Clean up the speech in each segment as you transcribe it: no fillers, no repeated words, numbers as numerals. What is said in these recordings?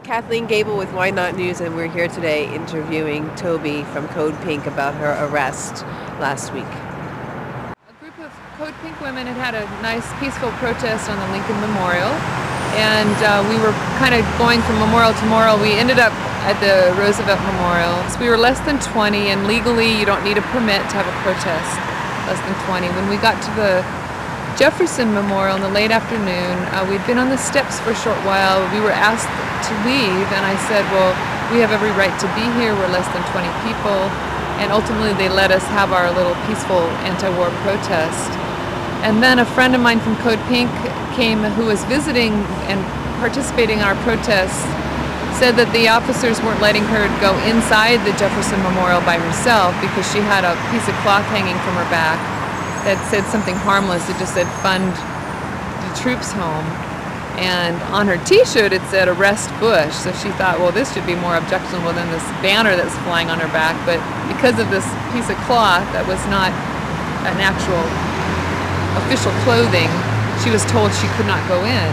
Kathleen Gable with Why Not News, and we're here today interviewing Toby from Code Pink about her arrest last week. A group of Code Pink women had a nice peaceful protest on the Lincoln Memorial, and we were kind of going from memorial to memorial. We ended up at the Roosevelt Memorial. So we were less than 20, and legally you don't need a permit to have a protest, less than 20. When we got to the Jefferson Memorial in the late afternoon, we'd been on the steps for a short while. We were asked to leave, and I said, well, we have every right to be here. We're less than 20 people. And ultimately they let us have our little peaceful anti-war protest. And then a friend of mine from Code Pink came, who was visiting and participating in our protest, said that the officers weren't letting her go inside the Jefferson Memorial by herself because she had a piece of cloth hanging from her back that said something harmless. It just said, "Fund the troops home." And on her t-shirt it said, "Arrest Bush." So she thought, well, this should be more objectionable than this banner that's flying on her back. But because of this piece of cloth that was not an actual official clothing, she was told she could not go in.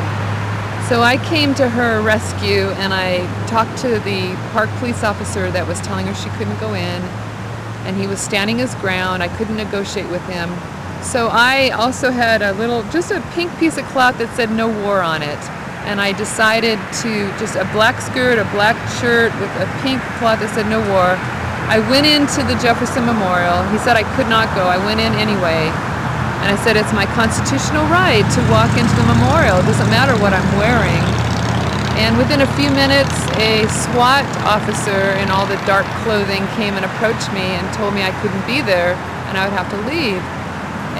So I came to her rescue, and I talked to the park police officer that was telling her she couldn't go in, and he was standing his ground. I couldn't negotiate with him. So I also had just a pink piece of cloth that said "No War" on it. And I decided to, just a black skirt, a black shirt with a pink cloth that said "No War." I went into the Jefferson Memorial. He said I could not go. I went in anyway. And I said, it's my constitutional right to walk into the memorial. It doesn't matter what I'm wearing. And within a few minutes, a SWAT officer in all the dark clothing came and approached me and told me I couldn't be there and I would have to leave.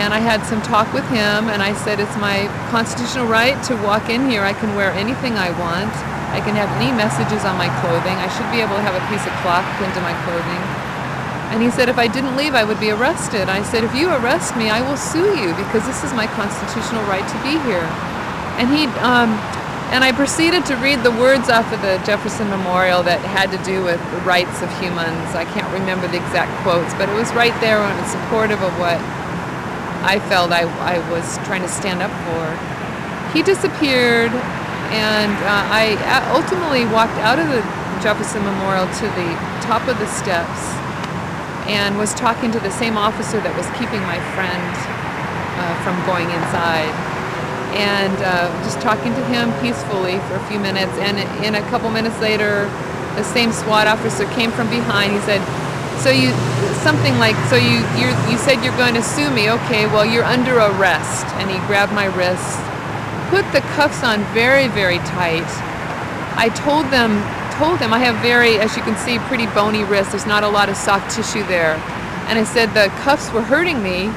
And I had some talk with him, and I said, it's my constitutional right to walk in here. I can wear anything I want. I can have any messages on my clothing. I should be able to have a piece of cloth pinned to my clothing. And he said if I didn't leave, I would be arrested. I said, if you arrest me, I will sue you because this is my constitutional right to be here. And I proceeded to read the words off of the Jefferson Memorial that had to do with the rights of humans. I can't remember the exact quotes, but it was right there and it was supportive of what I felt I was trying to stand up for. He disappeared, and I ultimately walked out of the Jefferson Memorial to the top of the steps and was talking to the same officer that was keeping my friend from going inside. And just talking to him peacefully for a few minutes, and in a couple minutes later, the same SWAT officer came from behind. He said, so you said you're going to sue me. Okay, well, you're under arrest. And he grabbed my wrist, put the cuffs on very, very tight. I told him I have very, as you can see, pretty bony wrists. There's not a lot of soft tissue there. And I said the cuffs were hurting me,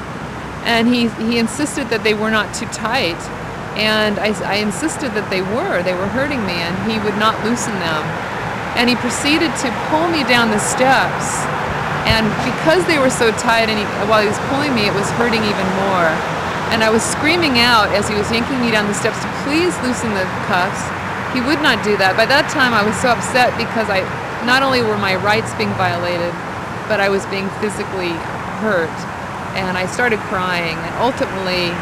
and he insisted that they were not too tight. And I insisted that they were hurting me, and he would not loosen them. And he proceeded to pull me down the steps. And because they were so tight, and while he was pulling me, it was hurting even more. And I was screaming out as he was yanking me down the steps to please loosen the cuffs. He would not do that. By that time, I was so upset because not only were my rights being violated, but I was being physically hurt. And I started crying. And ultimately,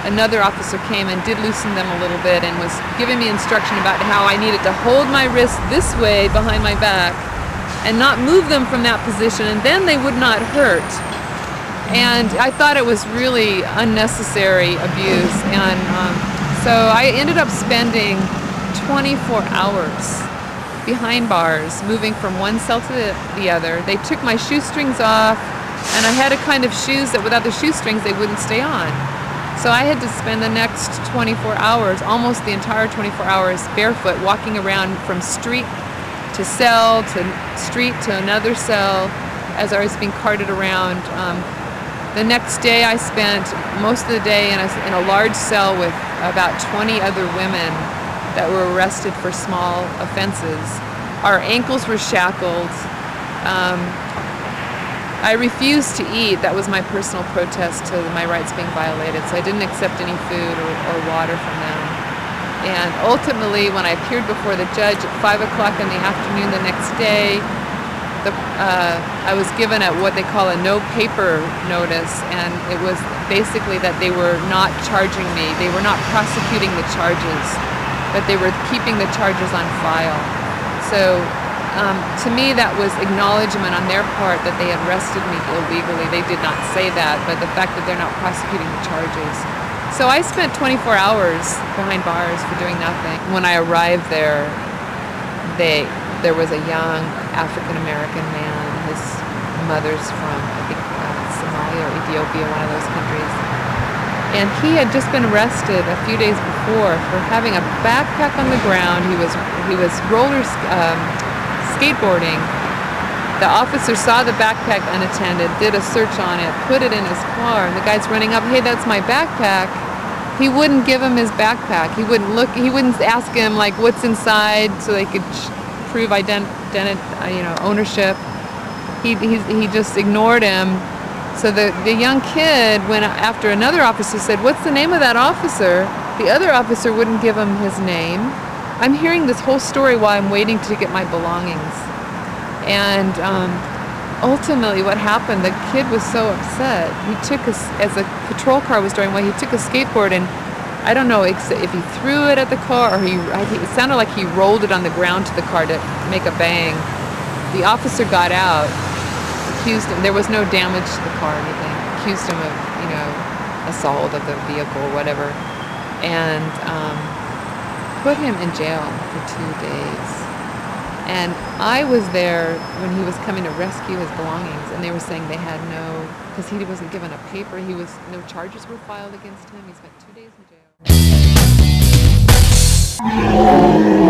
another officer came and did loosen them a little bit and was giving me instruction about how I needed to hold my wrist this way behind my back and not move them from that position, and then they would not hurt. And I thought it was really unnecessary abuse. And so I ended up spending 24 hours behind bars, moving from one cell to the other. They took my shoestrings off, and I had a kind of shoes that without the shoestrings they wouldn't stay on. So I had to spend the next 24 hours, almost the entire 24 hours, barefoot, walking around from street to cell to street to another cell as I was being carted around. The next day I spent most of the day in a large cell with about 20 other women that were arrested for small offenses. Our ankles were shackled. I refused to eat. That was my personal protest to my rights being violated. So I didn't accept any food or water from them. And ultimately, when I appeared before the judge at 5 o'clock in the afternoon the next day, I was given what they call a no paper notice, and it was basically that they were not charging me. They were not prosecuting the charges, but they were keeping the charges on file. So to me, that was acknowledgement on their part that they had arrested me illegally. They did not say that, but the fact that they're not prosecuting the charges. So I spent 24 hours behind bars for doing nothing. When I arrived there, there was a young African-American man. His mother's from, I think, Somalia or Ethiopia, one of those countries. And he had just been arrested a few days before for having a backpack on the ground. He was skateboarding. The officer saw the backpack unattended, did a search on it, put it in his car, and the guy's running up, "Hey, that's my backpack." He wouldn't give him his backpack. He wouldn't look. He wouldn't ask him like what's inside so they could prove ownership. He just ignored him. So the young kid went after another officer, said, "What's the name of that officer?" The other officer wouldn't give him his name. I'm hearing this whole story while I'm waiting to get my belongings. And ultimately what happened, the kid was so upset. He took, as the patrol car was driving away, he took a skateboard and I don't know if he threw it at the car or it sounded like he rolled it on the ground to the car to make a bang. The officer got out, accused him, there was no damage to the car or anything, accused him of, assault of the vehicle or whatever, and put him in jail for 2 days. And I was there when he was coming to rescue his belongings, and they were saying they had because he wasn't given a paper, no charges were filed against him. He spent 2 days in jail.